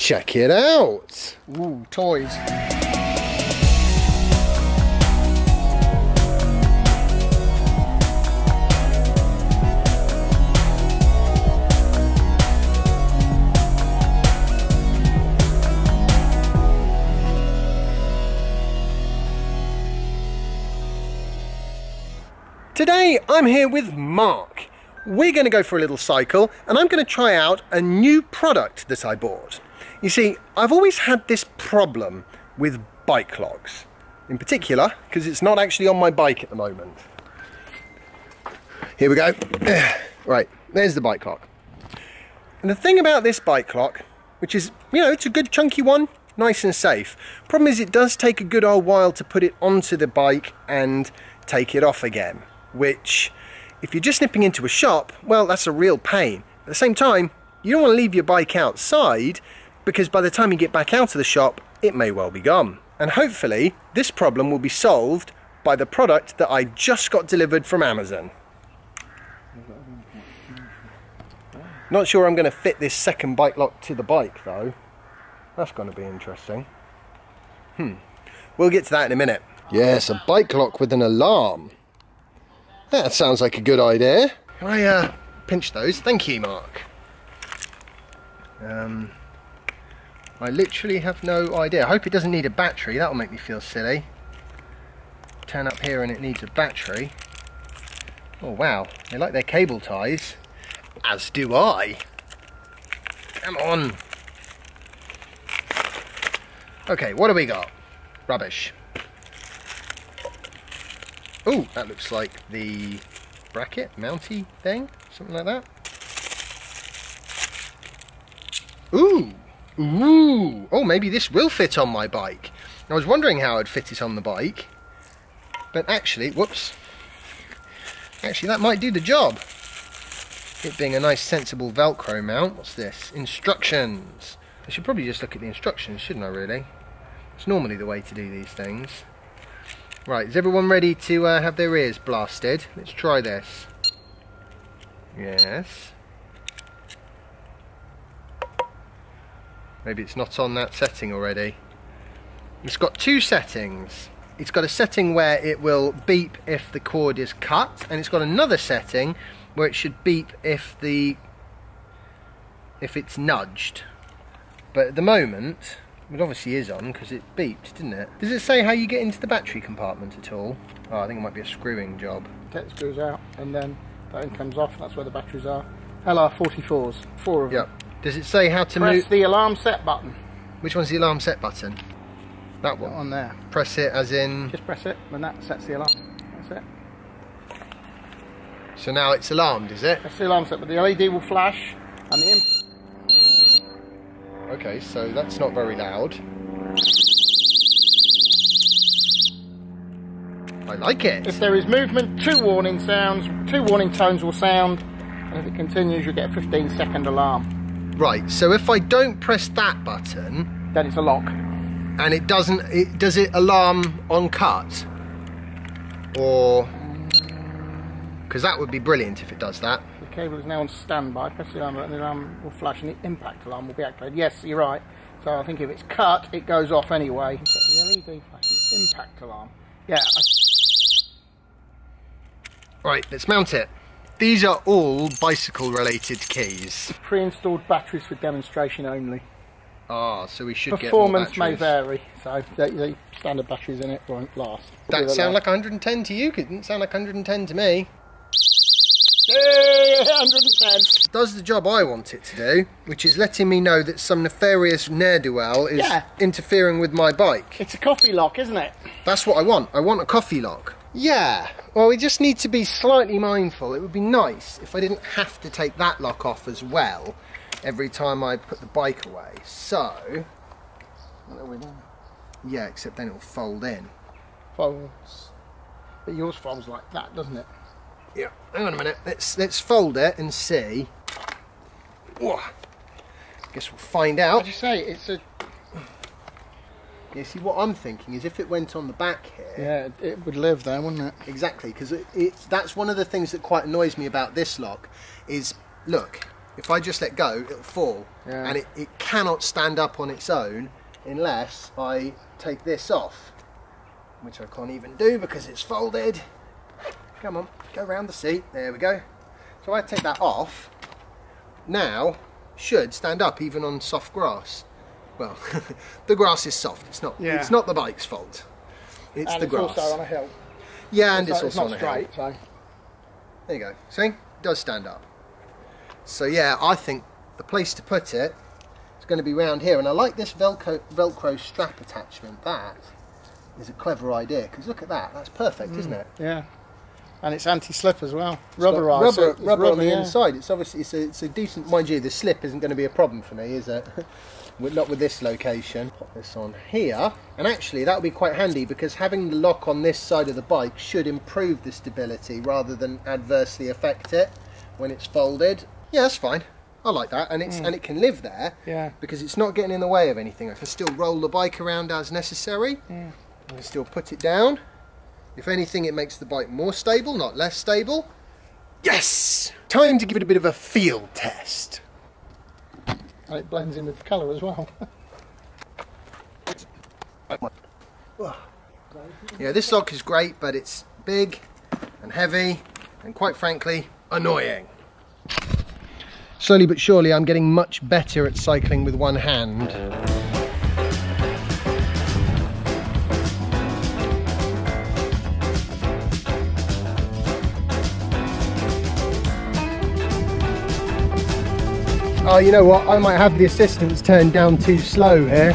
check it out. Ooh, toys. Today I'm here with Mark. We're going to go for a little cycle and I'm going to try out a new product that I bought. You see, I've always had this problem with bike locks. In particular, because it's not actually on my bike at the moment. Here we go. Right, there's the bike lock. And the thing about this bike lock, which is, you know, it's a good chunky one, nice and safe. Problem is it does take a good old while to put it onto the bike and take it off again. Which, if you're just nipping into a shop, well, that's a real pain. At the same time, you don't want to leave your bike outside because by the time you get back out of the shop, it may well be gone. And hopefully, this problem will be solved by the product that I just got delivered from Amazon. Not sure I'm going to fit this second bike lock to the bike though. That's going to be interesting. We'll get to that in a minute. Yes, a bike lock with an alarm. That sounds like a good idea. Can I pinch those? Thank you, Mark. I literally have no idea. I hope it doesn't need a battery. That'll make me feel silly. Turn up here and it needs a battery. Oh wow, they like their cable ties. As do I. Come on. Okay, what do we got? Rubbish. Oh, that looks like the bracket, mounty thing, something like that. Ooh, ooh, oh, maybe this will fit on my bike. I was wondering how I'd fit it on the bike, but actually, whoops, actually that might do the job. It being a nice sensible Velcro mount. What's this? Instructions. I should probably just look at the instructions, shouldn't I really? It's normally the way to do these things. Right, is everyone ready to have their ears blasted? Let's try this. Yes. Maybe it's not on that setting already. It's got two settings. It's got a setting where it will beep if the cord is cut, and it's got another setting where it should beep if it's nudged. But at the moment, it obviously is on because it beeped, didn't it? Does it say how you get into the battery compartment at all? Oh, I think it might be a screwing job. Take the screws out and then that end comes off. That's where the batteries are. LR44s, 4 of them. Yep. Does it say how to Press the alarm set button. Which one's the alarm set button? That one? That one there. Press it as in... Just press it and that sets the alarm. That's it. So now it's alarmed, is it? Press the alarm set, but the LED will flash and the Okay, so that's not very loud. I like it. If there is movement, 2 warning tones will sound, and if it continues you'll get a 15-second alarm. Right, so if I don't press that button, then it's a lock. And it doesn't, does it alarm on cut? Or, because that would be brilliant if it does that. The cable is now on standby. Press the alarm button, the alarm will flash and the impact alarm will be activated. Yes, you're right. So I think if it's cut, it goes off anyway. So the LED flash and impact alarm. Yeah. Right, let's mount it. These are all bicycle related keys. Pre-installed batteries for demonstration only. Ah, so we should get more Performance may batteries. vary, so the standard batteries in it won't last. That sound like 110 to you? It didn't sound like 110 to me. Yeah, 110. It does the job I want it to do, which is letting me know that some nefarious ne'er-do-well is interfering with my bike. It's a coffee lock, isn't it? That's what I want. I want a coffee lock. Yeah, well, we just need to be slightly mindful. It would be nice if I didn't have to take that lock off as well every time I put the bike away. So, what are we doing? Yeah, except then it will fold in. Folds. But yours folds like that, doesn't it? Yeah. Hang on a minute. Let's fold it and see. Whoa. Guess we'll find out. What did you say? It's a. You see, what I'm thinking is if it went on the back here... Yeah, it would live there, wouldn't it? Exactly, because that's one of the things that quite annoys me about this lock is, look, if I just let go, it'll fall. Yeah. And it cannot stand up on its own unless I take this off, which I can't even do because it's folded. Come on, go around the seat. There we go. So I take that off. Now, should stand up even on soft grass. Well, the grass is soft. It's not. Yeah. It's not the bike's fault. It's and the grass. It's also on a hill. Yeah, and it's also not on a straight. hill. So. There you go. See, it does stand up. So yeah, I think the place to put it is going to be round here, and I like this Velcro strap attachment. That is a clever idea because look at that. That's perfect, isn't it? Yeah. And it's anti-slip as well. Rubberised. Rubber on the yeah. inside. It's obviously it's a decent. Mind you, the slip isn't going to be a problem for me, is it? Not with this location. Pop this on here, and actually that would be quite handy because having the lock on this side of the bike should improve the stability rather than adversely affect it when it's folded. Yeah, that's fine. I like that, and and it can live there. Yeah. Because it's not getting in the way of anything. I can still roll the bike around as necessary. Yeah. I can still put it down. If anything, it makes the bike more stable, not less stable. Yes! Time to give it a bit of a field test. And it blends in with the colour as well. Yeah, this lock is great, but it's big and heavy and quite frankly, annoying. Slowly but surely, I'm getting much better at cycling with one hand. Oh, you know what? I might have the assistance turned down too slow here.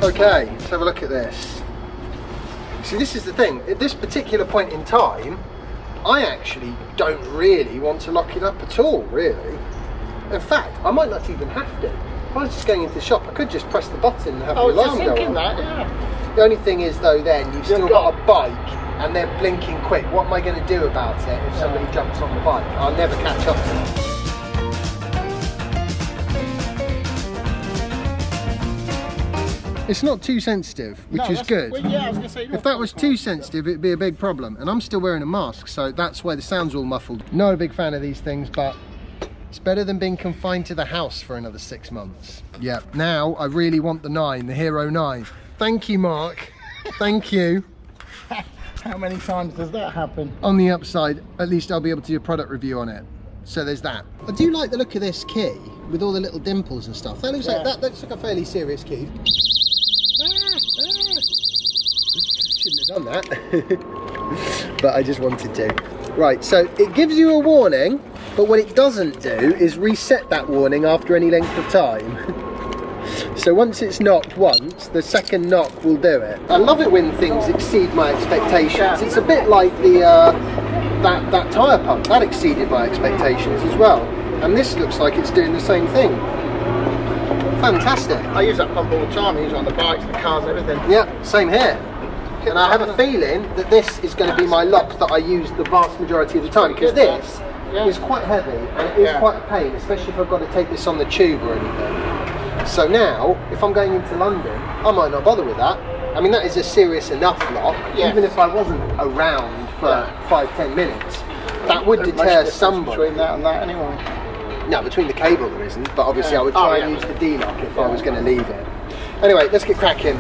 Okay, let's have a look at this. See, this is the thing. At this particular point in time, I actually don't really want to lock it up at all, really. In fact, I might not even have to. If I was just going into the shop, I could just press the button and have the alarm go on. That, yeah. The only thing is, though, then you've still got a bike and they're blinking quick. What am I going to do about it if somebody jumps on the bike? I'll never catch up to them. It's not too sensitive, which is good. Well, yeah, I was gonna say, if that was too sensitive, it'd be a big problem. And I'm still wearing a mask, so that's why the sound's all muffled. Not a big fan of these things, but it's better than being confined to the house for another 6 months. Yeah, now I really want the 9, the Hero 9. Thank you, Mark. Thank you. How many times does that happen? On the upside, at least I'll be able to do a product review on it. So there's that. I do like the look of this key with all the little dimples and stuff. That looks like that looks like a fairly serious key. Shouldn't have done that. But I just wanted to. Right, so it gives you a warning, but what it doesn't do is reset that warning after any length of time. So once it's knocked once, the second knock will do it. I love it when things exceed my expectations. It's a bit like the that tyre pump. That exceeded my expectations as well. And this looks like it's doing the same thing. Fantastic. I use that pump all the time. I use it on the bikes, the cars, everything. Yeah, same here. And I have a feeling that this is going to be my lock that I use the vast majority of the time, because this is quite heavy and it is quite a pain, especially if I've got to take this on the tube or anything. So now, if I'm going into London, I might not bother with that. I mean, that is a serious enough lock, even if I wasn't around for 5-10 minutes. That would deter somebody. Between that and that anyway. No, between the cable there isn't, but obviously I would try and use the D-lock if I was going to leave it. Anyway, let's get cracking.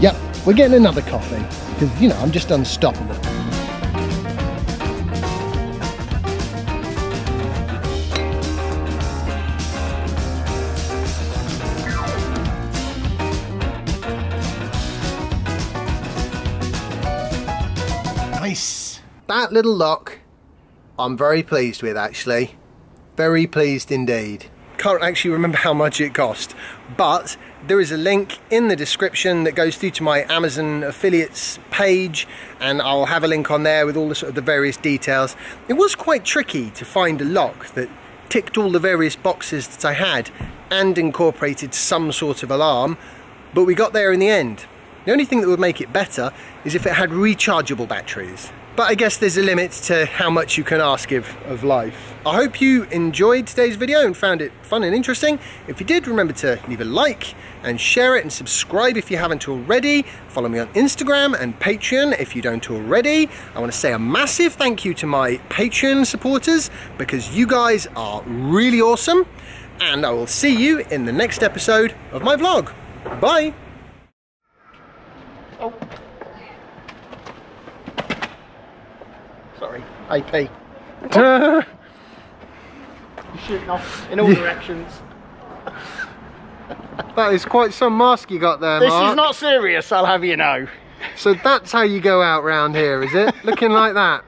Yep, we're getting another coffee, because, you know, I'm just unstoppable. Nice. That little lock, I'm very pleased with, actually. Very pleased indeed. Can't actually remember how much it cost, but there is a link in the description that goes through to my Amazon affiliates page, and I'll have a link on there with all the sort of the various details. It was quite tricky to find a lock that ticked all the various boxes that I had and incorporated some sort of alarm, but we got there in the end. The only thing that would make it better is if it had rechargeable batteries. But I guess there's a limit to how much you can ask of life. I hope you enjoyed today's video and found it fun and interesting. If you did, remember to leave a like and share it and subscribe if you haven't already. Follow me on Instagram and Patreon if you don't already. I want to say a massive thank you to my Patreon supporters because you guys are really awesome. And I will see you in the next episode of my vlog. Bye! Oh. Sorry, AP. You're shooting off in all directions. That is quite some mask you got there, This Mark. is not serious, I'll have you know. So that's how you go out round here, is it? Looking like that?